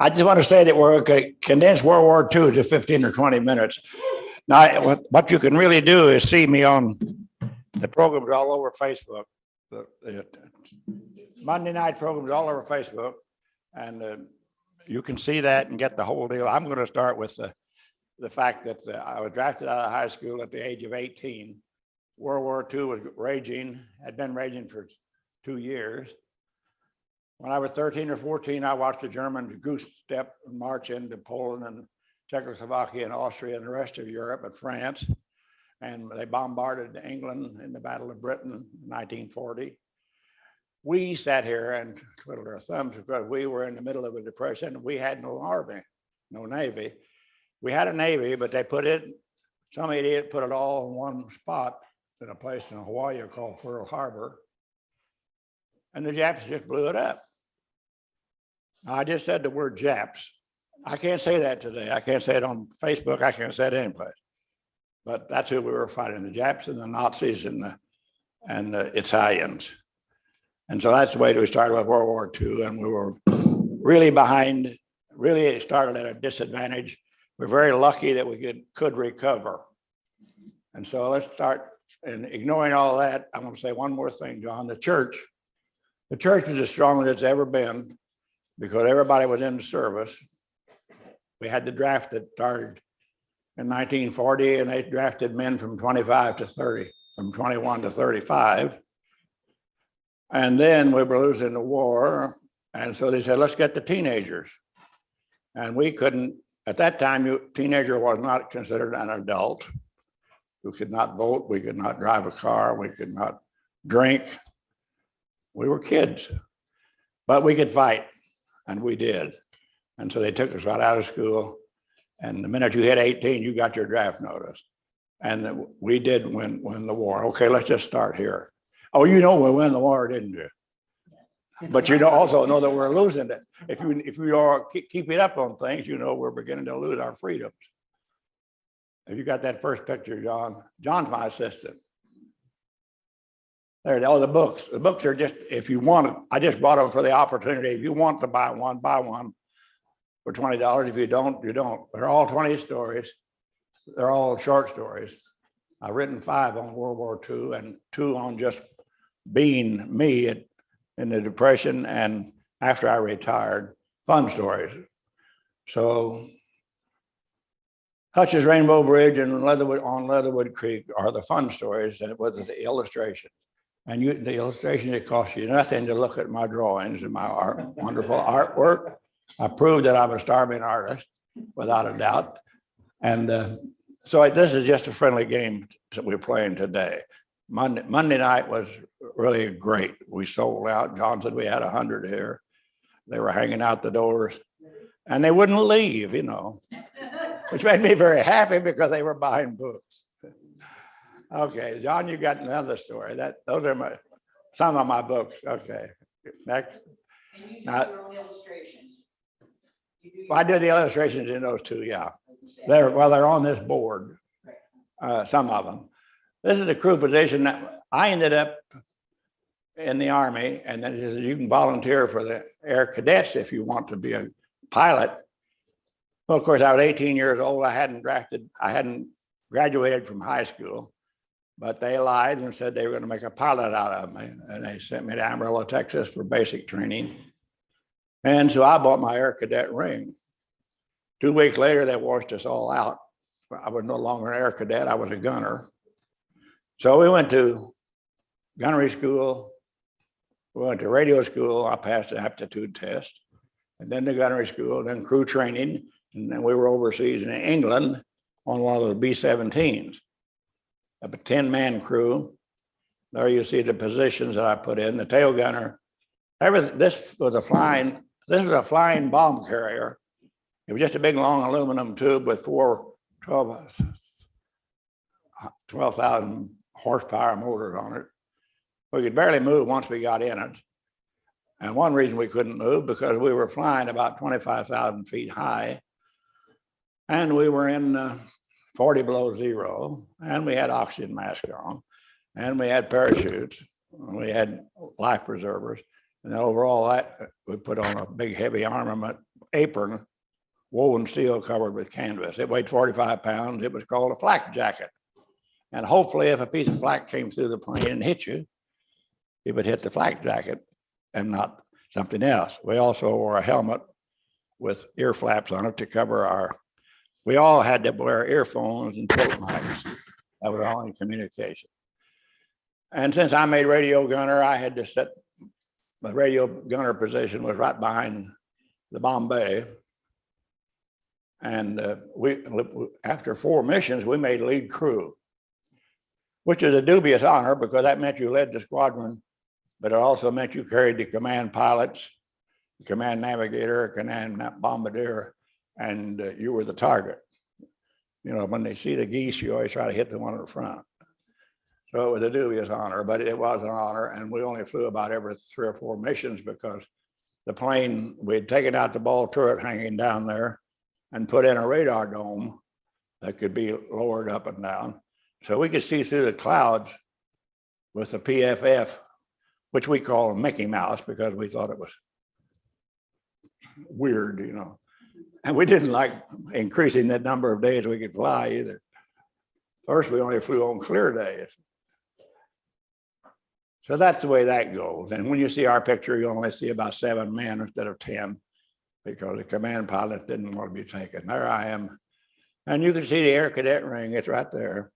I just want to say that we're going to condense World War II to 15 or 20 minutes. Now, what you can really do is see me on the programs all over Facebook. The Monday night programs all over Facebook. And you can see that and get the whole deal. I'm going to start with the fact that I was drafted out of high school at the age of 18. World War II was raging, had been raging for 2 years. When I was 13 or 14, I watched the Germans goose step and march into Poland and Czechoslovakia and Austria and the rest of Europe and France. And they bombarded England in the Battle of Britain in 1940. We sat here and twiddled our thumbs because we were in the middle of a depression. We had no army, no navy. We had a navy, but they put it, some idiot put it all in one spot in a place in Hawaii called Pearl Harbor. And the Japs just blew it up. I just said the word Japs. I can't say that today. I can't say it on Facebook. I can't say it anyplace. But that's who we were fighting, the Japs and the Nazis and the Italians. And so that's the way we started with World War II. And we were really behind, really started at a disadvantage. We're very lucky that we could recover. And so let's start, and ignoring all that, I'm going to say one more thing, John. The church was as strong as it's ever been because everybody was in the service. We had the draft that started in 1940, and they drafted men from 25 to 30, from 21 to 35. And then we were losing the war. And so they said, let's get the teenagers. And we couldn't, at that time, teenager was not considered an adult. We could not vote, we could not drive a car, we could not drink. We were kids, but we could fight, and we did. And so they took us right out of school. And the minute you hit 18, you got your draft notice. And we did win the war. Okay, let's just start here. Oh, you know we win the war, didn't you? But you also know that we're losing it. If you are keeping up on things, you know we're beginning to lose our freedoms. Have you got that first picture, John? John's my assistant. There, oh, the books. The books are just, if you want it, I just bought them for the opportunity. If you want to buy one for $20. If you don't, you don't. They're all 20 stories. They're all short stories. I've written 5 on World War II and 2 on just being me in the Depression and after I retired, fun stories. So Hutch's Rainbow Bridge and Leatherwood Creek are the fun stories, and with the illustrations. And the illustrations, it costs you nothing to look at my drawings and my wonderful artwork. I proved that I'm a starving artist, without a doubt. And so this is just a friendly game that we're playing today. Monday night was really great. We sold out. John said we had 100 here. They were hanging out the doors, and they wouldn't leave, you know, which made me very happy because they were buying books. Okay, John, you got another story. Those are some of my books. Okay, next. And you do your own illustrations. I did the illustrations in those 2, yeah. They're on this board, some of them. This is a crew position that I ended up in the Army, and then it says you can volunteer for the Air Cadets if you want to be a pilot. Well, of course, I was 18 years old. I hadn't graduated from high school, but they lied and said they were going to make a pilot out of me. And they sent me to Amarillo, Texas for basic training. And so I bought my Air Cadet ring. 2 weeks later, they washed us all out. I was no longer an Air Cadet, I was a gunner. So we went to gunnery school, we went to radio school, I passed the aptitude test, and then the gunnery school, then crew training, and then we were overseas in England on one of those B-17s. A 10-man crew. There you see the positions that I put in, the tail gunner. This was a flying bomb carrier. It was just a big long aluminum tube with 12,000 horsepower motors on it. We could barely move once we got in it. And one reason we couldn't move because we were flying about 25,000 feet high, and we were in 40 below zero, and we had oxygen masks on, and we had parachutes, and we had life preservers. And then overall that, we put on a big heavy armament apron, woven steel covered with canvas. It weighed 45 pounds. It was called a flak jacket. And hopefully if a piece of flak came through the plane and hit you, it would hit the flak jacket and not something else. We also wore a helmet with ear flaps on it to cover we all had to wear earphones and throat mics. That was our only communication. And since I'm a radio gunner, I had to sit, my radio gunner position was right behind the bomb bay. And after 4 missions, we made lead crew, which is a dubious honor because that meant you led the squadron, but it also meant you carried the command pilots, the command navigator, command bombardier, and you were the target. You know, when they see the geese, you always try to hit the one in the front. So it was a dubious honor, but it was an honor. And we only flew about every 3 or 4 missions because the plane, we'd taken out the ball turret hanging down there and put in a radar dome that could be lowered up and down. So we could see through the clouds with the PFF, which we call Mickey Mouse because we thought it was weird, you know. And we didn't like increasing the number of days we could fly either. First, we only flew on clear days. So that's the way that goes. And when you see our picture, you only see about 7 men instead of 10 because the command pilot didn't want to be taken. There I am. And you can see the air cadet ring, it's right there.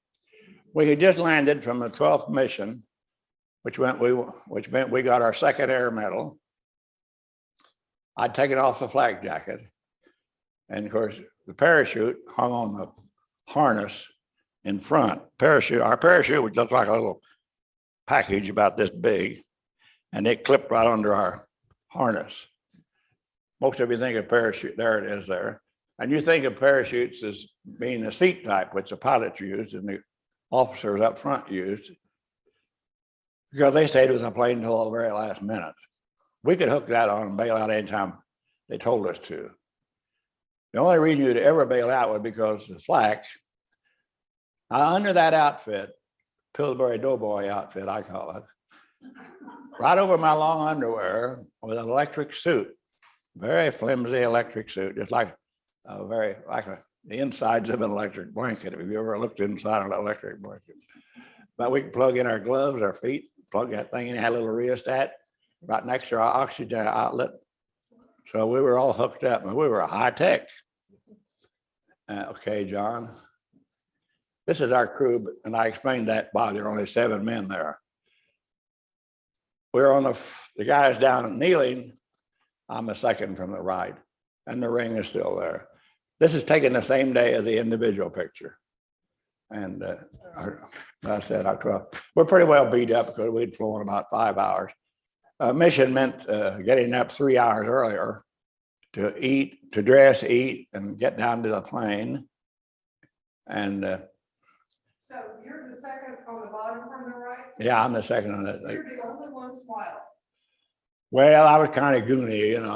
We had just landed from the 12th mission, which meant we got our 2nd air medal. I'd taken off the flak jacket. And of course, the parachute hung on the harness in front. Our parachute would look like a little package about this big, and it clipped right under our harness. Most of you think of parachute, there it is there. And you think of parachutes as being the seat type, which the pilots used and the officers up front used, because they stayed with the plane until the very last minute. We could hook that on and bail out anytime they told us to. The only reason you'd ever bail out was because the flak. Now, under that outfit, Pillsbury Doughboy outfit, I call it, right over my long underwear was an electric suit, very flimsy electric suit, just like the insides of an electric blanket. If you ever looked inside an electric blanket, but we could plug in our gloves, our feet, plug that thing in, had a little rheostat right next to our oxygen outlet. So we were all hooked up and we were high tech. Okay, John. This is our crew, and I explained that why there are only 7 men there. We're on the guys down kneeling. I'm the second from the right, and the ring is still there. This is taken the same day as the individual picture. And I said, we're pretty well beat up because we'd flown about 5 hours. Mission meant getting up 3 hours earlier to eat, to dress, eat, and get down to the plane. And so you're the second on the bottom from the right? Yeah, I'm the second on that. You're the only one smiling. Well, I was kind of goony, you know.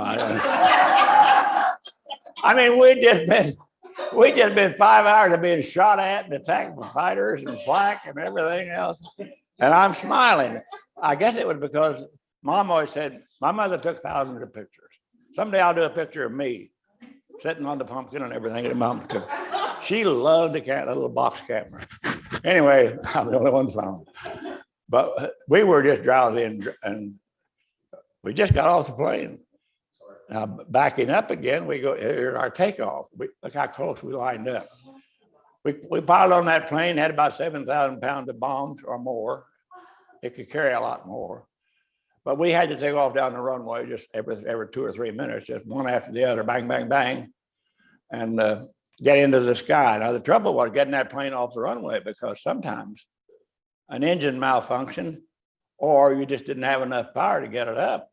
I mean, we'd just been 5 hours of being shot at and attacked by fighters and flak and everything else. And I'm smiling. I guess it was because Mom always said, my mother took thousands of pictures. Someday I'll do a picture of me sitting on the pumpkin and everything that Mom took. She loved the little box camera. Anyway, I'm the only one smiling. But we were just drowsy and we just got off the plane. Now, backing up again, we go, here's our takeoff. Look how close we lined up. We piled on that plane, had about 7,000 pounds of bombs or more. It could carry a lot more. But we had to take off down the runway just every 2 or 3 minutes, just one after the other, bang, bang, bang, and get into the sky. Now, the trouble was getting that plane off the runway because sometimes an engine malfunctioned or you just didn't have enough power to get it up.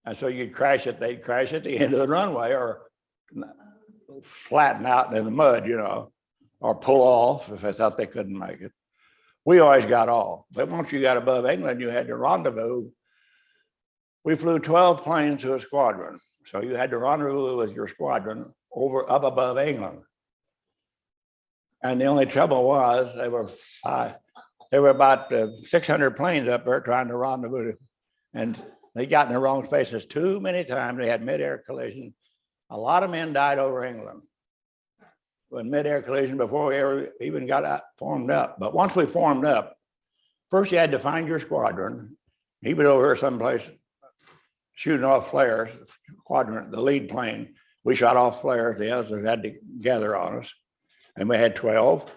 And so you'd crash it, they'd crash at the end of the runway or flatten out in the mud, you know, or pull off if they thought they couldn't make it. We always got off. But once you got above England, you had to rendezvous. We flew 12 planes to a squadron. So you had to rendezvous with your squadron up above England. And the only trouble was there were about 600 planes up there trying to rendezvous. And they got in the wrong spaces too many times. They had mid-air collision. A lot of men died over England with mid-air collision before we ever even got formed up. But once we formed up, first you had to find your squadron. He was over here someplace shooting off flares, quadrant, the lead plane. We shot off flares, the others had to gather on us. And we had 12.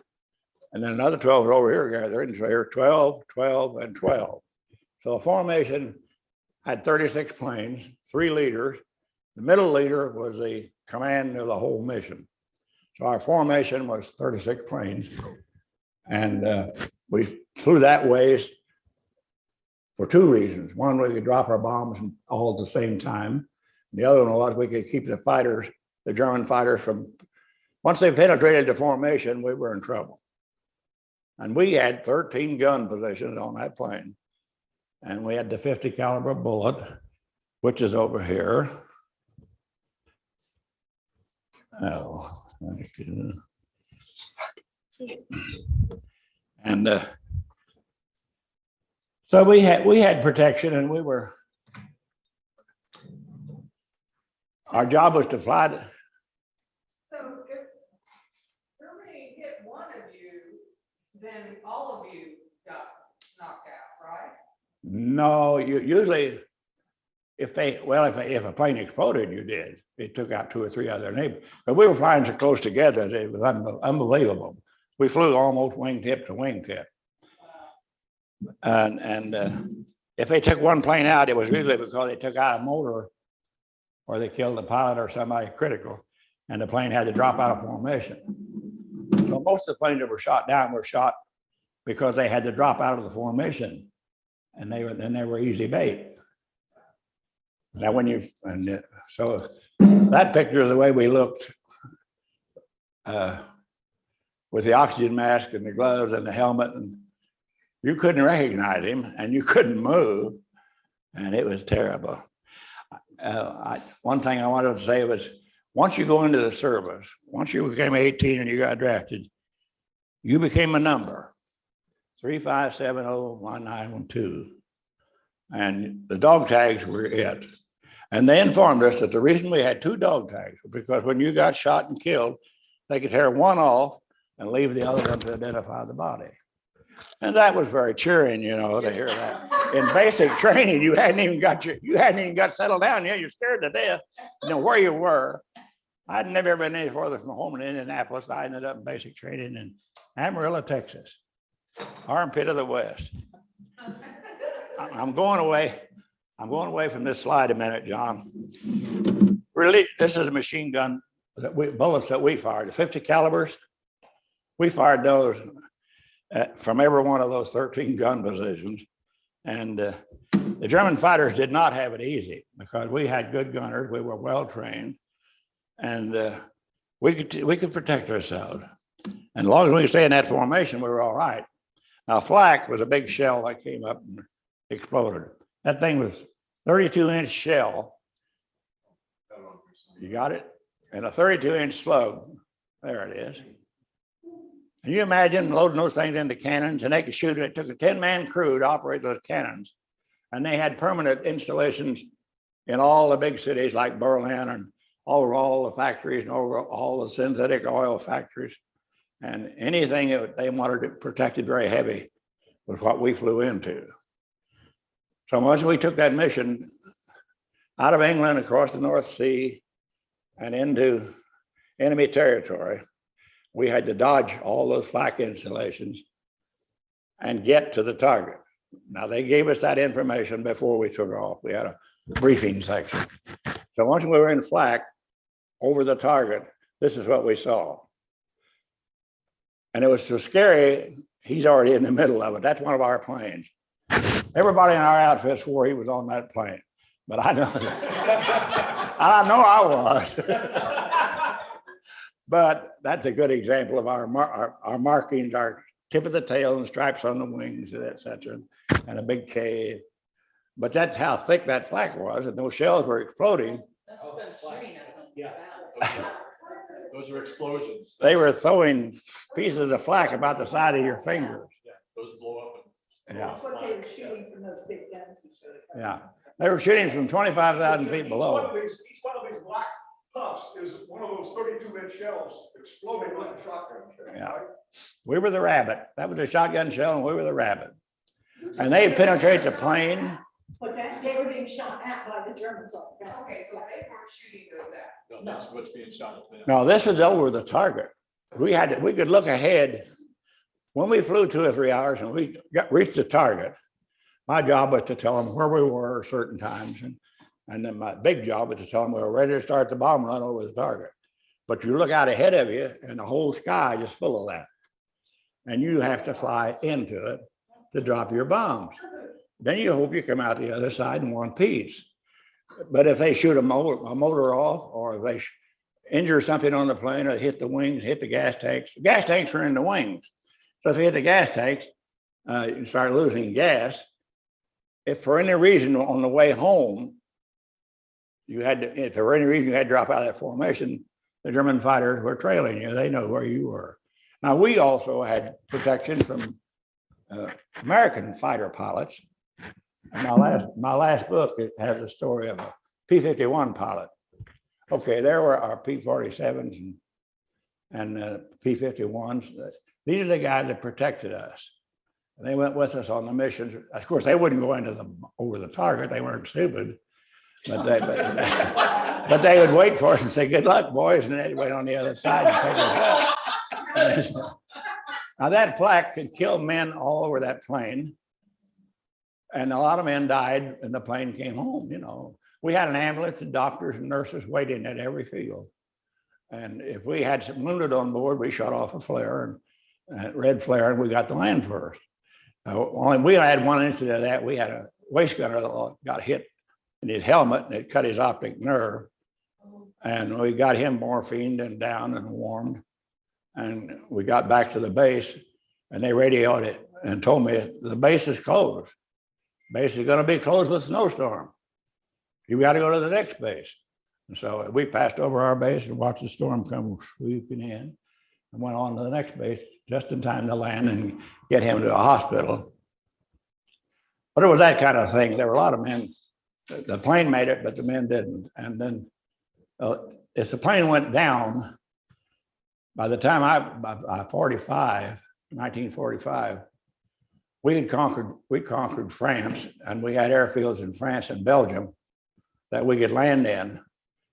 And then another 12 was over here gathering. So here 12, 12, and 12. So a formation had 36 planes, 3 leaders. The middle leader was the command of the whole mission. So our formation was 36 planes. And we flew that ways for 2 reasons. One, we could drop our bombs all at the same time. The other one was we could keep the fighters, the German fighters from, once they penetrated the formation, we were in trouble. And we had 13 gun positions on that plane. And we had the 50 caliber bullet, which is over here. Oh, thank you. And so we had protection, and our job was to fly. So if Germany hit one of you, then all of you got knocked out, right? No, usually if a plane exploded, you did. It took out 2 or 3 other neighbors. But we were flying so close together that it was unbelievable. We flew almost wingtip to wingtip. And if they took one plane out, it was usually because they took out a motor or they killed a pilot or somebody critical, and the plane had to drop out of formation. So most of the planes that were shot down were shot because they had to drop out of the formation, and they were easy bait. Now so that picture is the way we looked with the oxygen mask and the gloves and the helmet, and you couldn't recognize him and you couldn't move, and it was terrible. One thing I wanted to say was, once you go into the service, once you became 18 and you got drafted, you became a number, 35701912. And the dog tags were it. And they informed us that the reason we had 2 dog tags was because when you got shot and killed, they could tear one off and leave the other one to identify the body. And that was very cheering, you know, to hear that. In basic training, you hadn't even got settled down yet. You're scared to death, you know, where you were. I'd never been any further from home in Indianapolis. I ended up in basic training in Amarillo, Texas, armpit of the West. I'm going away from this slide a minute, John. Really, this is a machine gun bullets that we fired, the 50 calibers. We fired those from every one of those 13 gun positions. And the German fighters did not have it easy because we had good gunners. We were well trained, and we could protect ourselves. And as long as we could stay in that formation, we were all right. Now, flak was a big shell that came up and exploded. That thing was 32-inch shell. You got it? And a 32-inch slug. There it is. Can you imagine loading those things into cannons and they could shoot it? It took a 10-man crew to operate those cannons. And they had permanent installations in all the big cities like Berlin and over all the factories and over all the synthetic oil factories. And anything that they wanted it protected very heavy was what we flew into. So once we took that mission out of England, across the North Sea, and into enemy territory, we had to dodge all those flak installations and get to the target. Now, they gave us that information before we took off. We had a briefing section. So once we were in flak over the target, this is what we saw. And it was so scary, he's already in the middle of it. That's one of our planes. Everybody in our outfit swore he was on that plane, but I know, I know I was. But that's a good example of our markings, our tip of the tail and stripes on the wings, et cetera, and a big K. But that's how thick that flak was, and those shells were exploding. Yeah. Those are explosions. They were throwing pieces of flak about the side of your fingers. Yeah, those blow up. Yeah. That's what they were shooting from those big guns. Yeah. They were shooting from 25,000 feet below. Each one of these black puffs those 32-inch shells exploding like a shotgun. Yeah. Right? We were the rabbit. That was a shotgun shell and we were the rabbit. And they penetrate the plane. But that, they were being shot at by the Germans all the time. Okay, so they weren't shooting those at. No, that's what's being shot at them. No, this was over the target. We could look ahead. When we flew 2 or 3 hours and we reached the target, my job was to tell them where we were certain times. And then my big job was to tell them we were ready to start the bomb run over the target. But you look out ahead of you and the whole sky is full of that. And you have to fly into it to drop your bombs. Then you hope you come out the other side in one piece. But if they shoot a motor off, or if they injure something on the plane, or hit the wings, hit the gas tanks are in the wings. So if you hit the gas tanks, you start losing gas. If for any reason on the way home, if for any reason you had to drop out of that formation, the German fighters were trailing you. They know where you were. Now, we also had protection from American fighter pilots. My last book, it has a story of a P-51 pilot. Okay, there were our P-47s and P-51s. These are the guys that protected us. They went with us on the missions. Of course, they wouldn't go over the target. They weren't stupid, but they would wait for us and say, "Good luck, boys," and they'd wait on the other side and pick us up. Now that flak could kill men all over that plane. And a lot of men died and the plane came home, you know. We had an ambulance and doctors and nurses waiting at every field. And if we had some wounded on board, we shot off a flare and red flare, and we got to land first. Only we had one incident of that. We had a waist gunner that got hit in his helmet and it cut his optic nerve. And we got him morphined and down and warmed. And we got back to the base and they radioed it and told me the base is closed. Base is going to be closed with snowstorm. You got to go to the next base. And so we passed over our base and watched the storm come sweeping in and went on to the next base just in time to land and get him to a hospital. But it was that kind of thing. There were a lot of men. The plane made it, but the men didn't. And then if the plane went down, by the time by 1945, we conquered France, and we had airfields in France and Belgium that we could land in.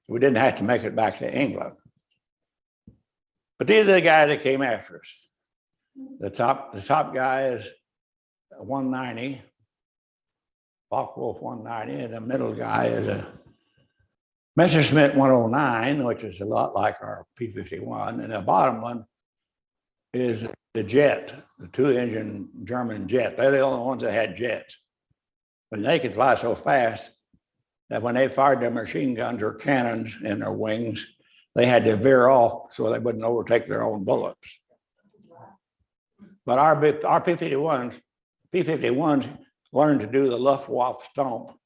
We didn't have to make it back to England. But these are the guys that came after us. The top guy is 190, Focke-Wulf 190, and the middle guy is a Messerschmitt 109, which is a lot like our P-51, and the bottom one is the jet, the 2-engine German jet. They're the only ones that had jets. But they could fly so fast that when they fired their machine guns or cannons in their wings, they had to veer off so they wouldn't overtake their own bullets. But our P-51s learned to do the Luftwaffe stomp.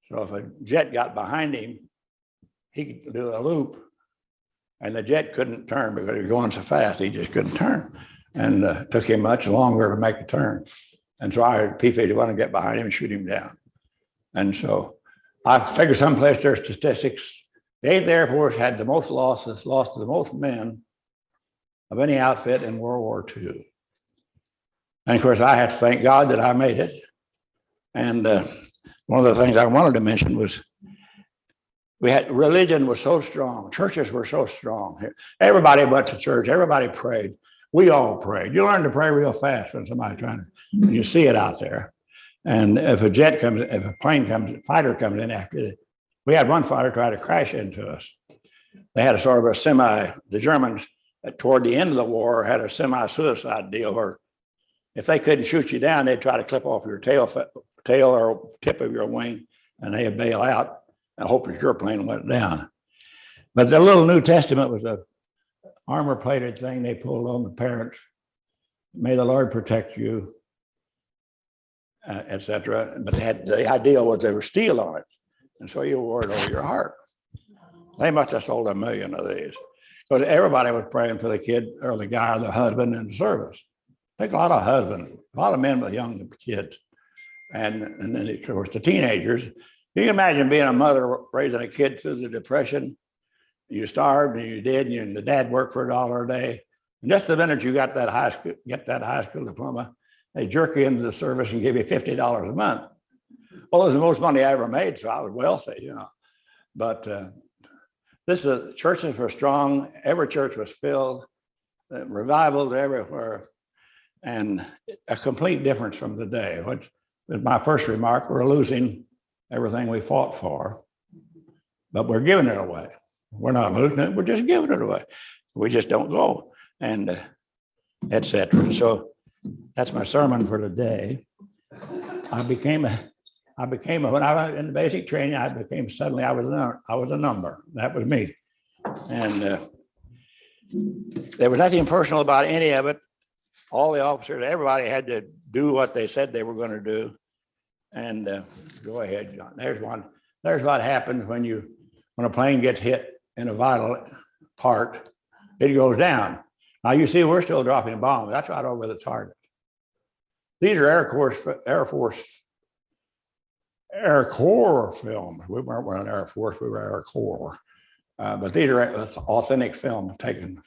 So if a jet got behind him, he could do a loop, and the jet couldn't turn because he was going so fast, he just couldn't turn. And took him much longer to make a turn. And so I had P-51 to get behind him and shoot him down. And so I figured someplace their statistics, the 8th Air Force had the most losses, lost the most men of any outfit in World War II. And of course, I had to thank God that I made it. And one of the things I wanted to mention was religion was so strong. Churches were so strong. Everybody went to church. Everybody prayed. We all prayed. You learn to pray real fast when somebody's when you see it out there. And if a fighter comes in after it, we had one fighter try to crash into us. They had a sort of the Germans toward the end of the war had a semi-suicide deal where if they couldn't shoot you down, they'd try to clip off your tail or tip of your wing, and they'd bail out and hope that your plane went down. But the little New Testament was a armor-plated thing they pulled on the parents. May the Lord protect you, etc. But the idea was there was steel on it, and so you wore it over your heart. They must have sold 1 million of these because everybody was praying for the kid or the guy or the husband in the service. I think a lot of husbands, a lot of men with young kids, and then of course the teenagers. You can imagine being a mother raising a kid through the Depression. You starved and you did, and the dad worked for $1 a day. And just the minute you got that high school diploma, they jerk you into the service and give you $50 a month. Well, it was the most money I ever made, so I was wealthy, you know. But churches were strong. Every church was filled. Revivals everywhere, and a complete difference from today. Which was my first remark. We're losing everything we fought for, but we're giving it away. We're not losing it. We're just giving it away. We just don't go, and etc. So that's my sermon for today. When I was in the basic training, I was a number. That was me, and there was nothing personal about any of it. All the officers, everybody had to do what they said they were going to do. And go ahead, John. There's one. There's what happens when a plane gets hit in a vital part, it goes down. Now you see, we're still dropping bombs. That's right over the target. These are Air Corps films. We weren't running Air Force, we were Air Corps. But these are authentic film taken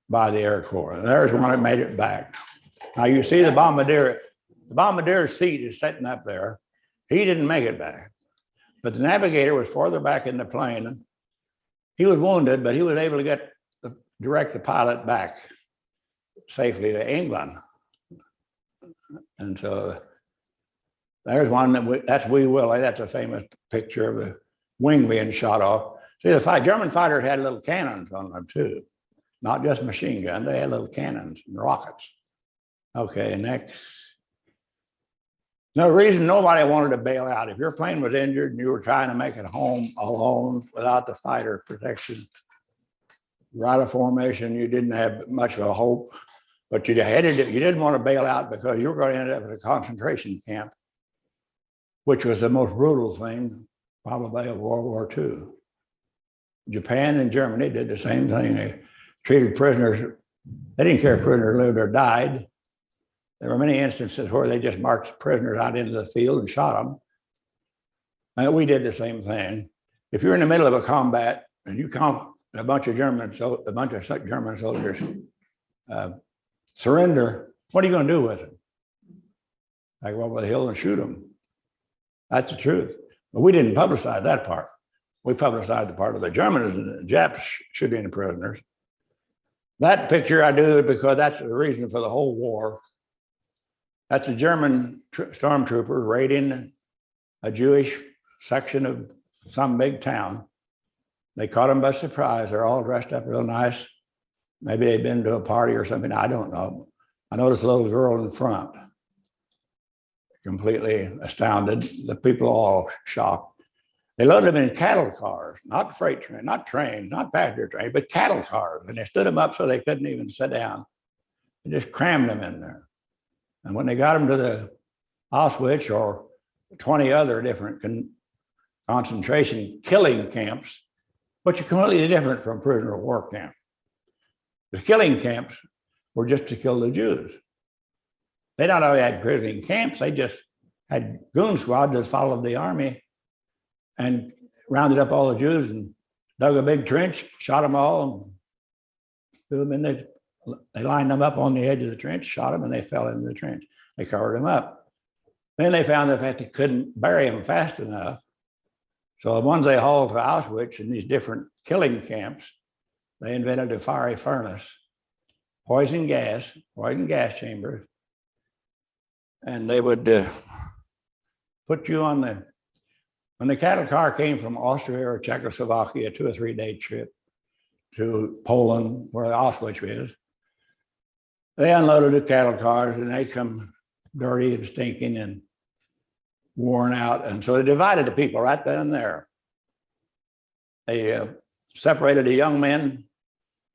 by the Air Corps. There's one that made it back. Now you see the bombardier's seat is sitting up there. He didn't make it back, but the navigator was farther back in the plane. He was wounded, but he was able to direct the pilot back safely to England. And so there's one that's Wee Willie. That's a famous picture of the wing being shot off. See, the German fighters had little cannons on them too, not just machine guns. They had little cannons and rockets. Okay, next. No reason nobody wanted to bail out. If your plane was injured and you were trying to make it home alone without the fighter protection, right of formation, you didn't have much of a hope, but you didn't want to bail out because you were going to end up in a concentration camp, which was the most brutal thing probably of World War II. Japan and Germany did the same thing. They treated prisoners, they didn't care if prisoners lived or died. There were many instances where they just marched prisoners out into the field and shot them. And we did the same thing. If you're in the middle of a combat and you count a bunch of German soldiers surrender, what are you going to do with them? I go over the hill and shoot them. That's the truth. But we didn't publicize that part. We publicized the part of the Germans and the Japs shooting the prisoners. That picture I do because that's the reason for the whole war. That's a German stormtrooper raiding a Jewish section of some big town. They caught them by surprise. They're all dressed up real nice. Maybe they'd been to a party or something. I don't know. I noticed a little girl in front, completely astounded. The people all shocked. They loaded them in cattle cars, not freight train, not trains, not passenger train, but cattle cars. And they stood them up so they couldn't even sit down. They just crammed them in there. And when they got them to the Auschwitz or 20 other different concentration killing camps, which are completely different from prisoner of war camp. The killing camps were just to kill the Jews. They not only had prison camps, they just had goon squads that followed the army and rounded up all the Jews and dug a big trench, shot them all, and threw them in there. They lined them up on the edge of the trench, shot them, and they fell into the trench. They covered them up. Then they found that they couldn't bury them fast enough. So the ones they hauled to Auschwitz in these different killing camps, they invented a fiery furnace, poison gas chambers, and they would put you on when the cattle car came from Austria or Czechoslovakia, 2 or 3 day trip to Poland, where Auschwitz is, they unloaded the cattle cars and they come dirty and stinking and worn out. And so they divided the people right then and there. They separated the young men,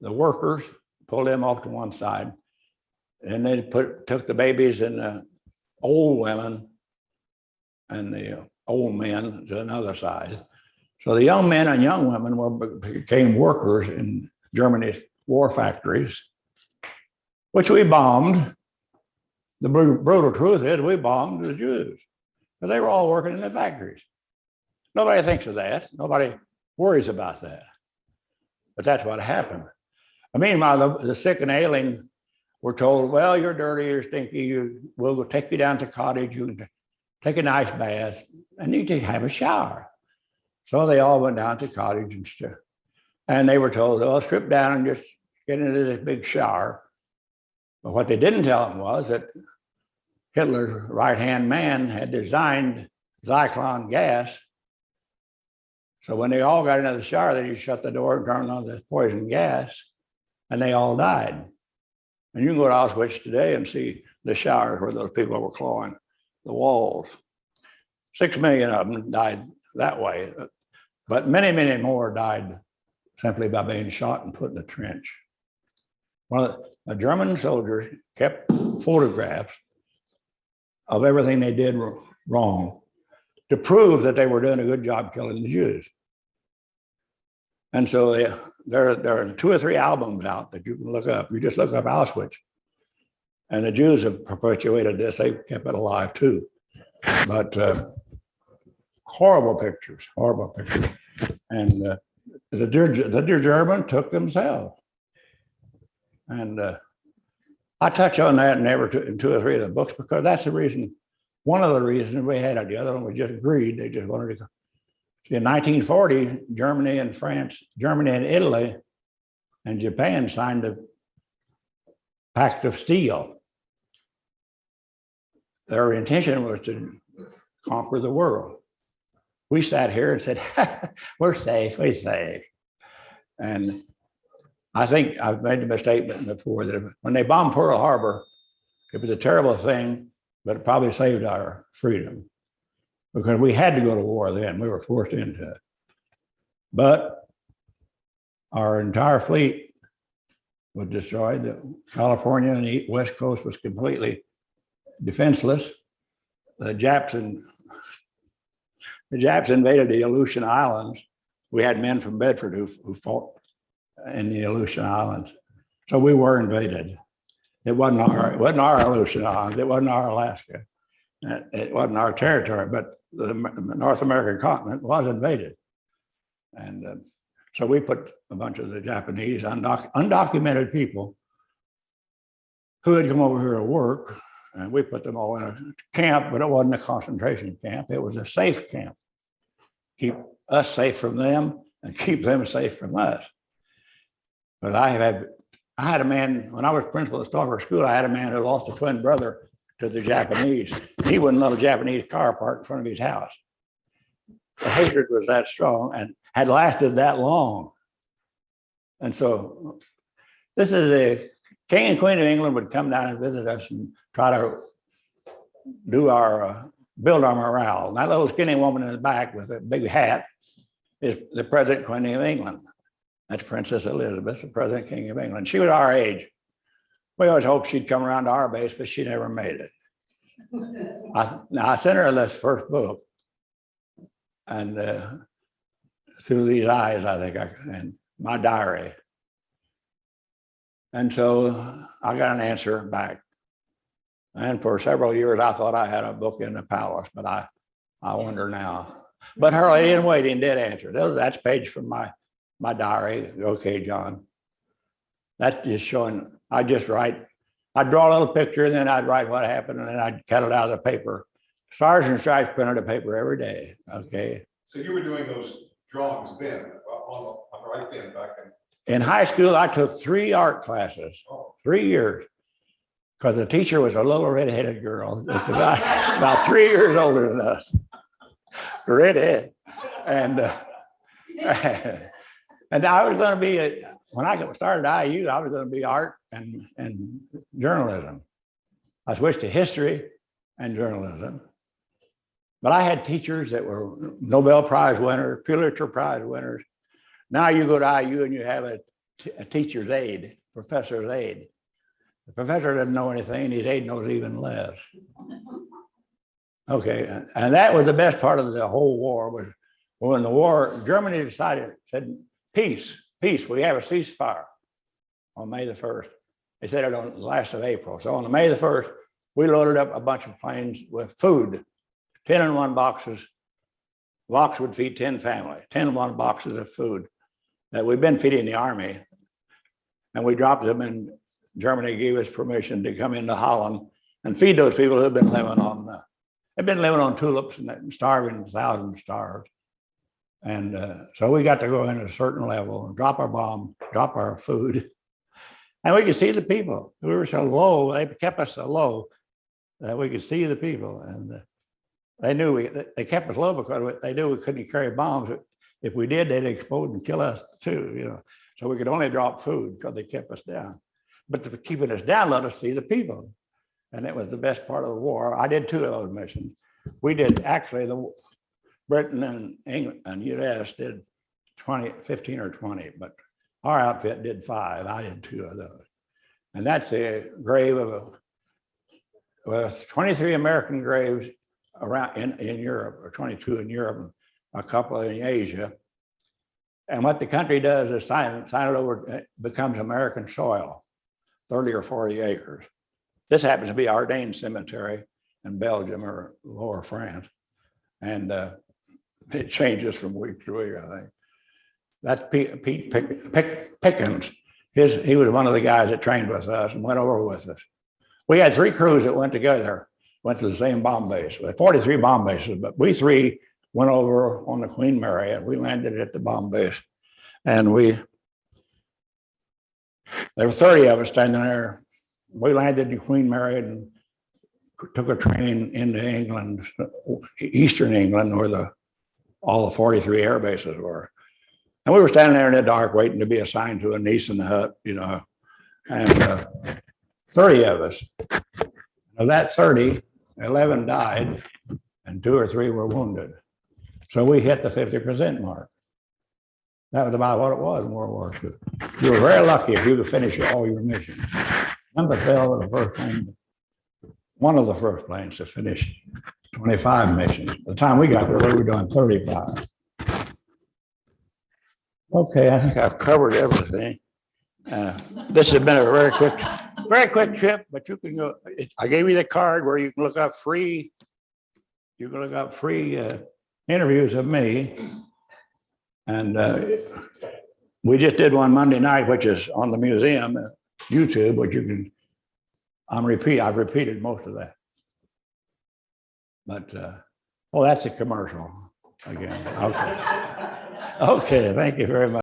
the workers, pulled them off to one side. And they took the babies and the old women and the old men to another side. So the young men and young women became workers in Germany's war factories, which we bombed. The brutal truth is we bombed the Jews because they were all working in the factories. Nobody thinks of that. Nobody worries about that. But that's what happened. Meanwhile, the sick and ailing were told, well, you're dirty, you're stinky, we'll go take you down to the cottage, you can take a nice bath, and you can have a shower. So they all went down to the cottage and stuff. And they were told, well, strip down and just get into this big shower. But what they didn't tell them was that Hitler's right-hand man had designed Zyklon gas. So when they all got into the shower, they just shut the door and turned on the poison gas, and they all died. And you can go to Auschwitz today and see the showers where those people were clawing the walls. 6 million of them died that way, but many, many more died simply by being shot and put in a trench. One of the German soldiers kept photographs of everything they did wrong to prove that they were doing a good job killing the Jews. And so there are 2 or 3 albums out that you can look up. You just look up Auschwitz. And the Jews have perpetuated this. They kept it alive too. But horrible pictures. And the German took themselves. And I touch on that in 2 or 3 of the books because that's the reason, one of the reasons we had it. The other one was just greed. They just wanted to go. In 1940, Germany and France, Germany and Italy and Japan signed a Pact of Steel. Their intention was to conquer the world. We sat here and said, we're safe. And I think I've made the mistake before that when they bombed Pearl Harbor, it was a terrible thing, but it probably saved our freedom because we had to go to war then. We were forced into it. But our entire fleet was destroyed. The California and the West Coast was completely defenseless. The Japs invaded the Aleutian Islands. We had men from Bedford who fought in the Aleutian Islands. So we were invaded. It wasn't our Aleutian Islands. It wasn't our Alaska. It wasn't our territory, but the North American continent was invaded. And so we put a bunch of the Japanese undocumented people who had come over here to work, and we put them all in a camp, but it wasn't a concentration camp. It was a safe camp. Keep us safe from them and keep them safe from us. But I had a man, when I was principal at Stalker School, I had a man who lost a twin brother to the Japanese. He wouldn't let a Japanese car park in front of his house. The hatred was that strong and had lasted that long. And so this is a King and Queen of England would come down and visit us and try to do build our morale. And that little skinny woman in the back with a big hat is the President Queen of England. That's Princess Elizabeth, the President King of England. She was our age. We always hoped she'd come around to our base, but she never made it. I sent her this first book, and through these eyes, I think, and my diary. And so I got an answer back. And for several years, I thought I had a book in the palace, but I wonder now. But her lady in waiting did answer. That's a page from my diary. Okay, John. That's just showing, I'd draw a little picture and then I'd write what happened and then I'd cut it out of the paper. Stars and Stripes printed a paper every day, okay? So you were doing those drawings then, on right then, back then? In high school, I took 3 art classes, 3 years, because the teacher was a little red-headed girl. It's about 3 years older than us. Redhead. And I was going to be, when I started IU, I was going to be art and journalism. I switched to history and journalism. But I had teachers that were Nobel Prize winners, Pulitzer Prize winners. Now you go to IU and you have a teacher's aide, professor's aide. The professor doesn't know anything, his aide knows even less. Okay, and that was the best part of the whole war, was when the war, Germany said, peace, we have a ceasefire on May the 1st. They said it on the last of April. So on May the 1st, we loaded up a bunch of planes with food, 10 in 1 boxes. Box would feed 10 families, 10 in 1 boxes of food. that we've been feeding the army. And we dropped them in, Germany gave us permission to come into Holland and feed those people who've been living on, they've been living on tulips and starving, thousands starved. And so we got to go in at a certain level and drop our bomb, drop our food. And we could see the people. We were so low, they kept us so low that we could see the people. And they knew they kept us low because they knew we couldn't carry bombs. If we did, they'd explode and kill us too, you know. So we could only drop food because they kept us down. But to keeping us down, let us see the people. And it was the best part of the war. I did 2 of those missions. We did actually Britain and England and US did 15 or 20, but our outfit did 5. I did 2 of those. And that's the grave of 23 American graves around in Europe, or 22 in Europe, and a couple in Asia. And what the country does is sign it over, it becomes American soil, 30 or 40 acres. This happens to be Ardennes Cemetery in Belgium or Lower France. And it changes from week to week, I think. That's Pete Pickens. He was one of the guys that trained with us and went over with us. We had 3 crews that went together, went to the same bomb base. We had 43 bomb bases, but we 3 went over on the Queen Mary and we landed at the bomb base. And there were 30 of us standing there. We landed in Queen Mary and took a train into England, Eastern England, where all the 43 air bases were. And we were standing there in the dark waiting to be assigned to a Nissen hut, you know, and 30 of us. Of that 30, 11 died and 2 or 3 were wounded. So we hit the 50% mark. That was about what it was in World War II. You were very lucky if you could finish all your missions. Number fell was the first plane, one of the first planes to finish 25 missions. By the time we got there, we were doing 35. Okay, I think I've covered everything. This has been a very quick trip, but you can go. I gave you the card where you can look up free. You can look up free interviews of me, and we just did one Monday night, which is on the museum YouTube, which you can. I've repeated most of that, but oh, that's a commercial again. Okay, okay, thank you very much.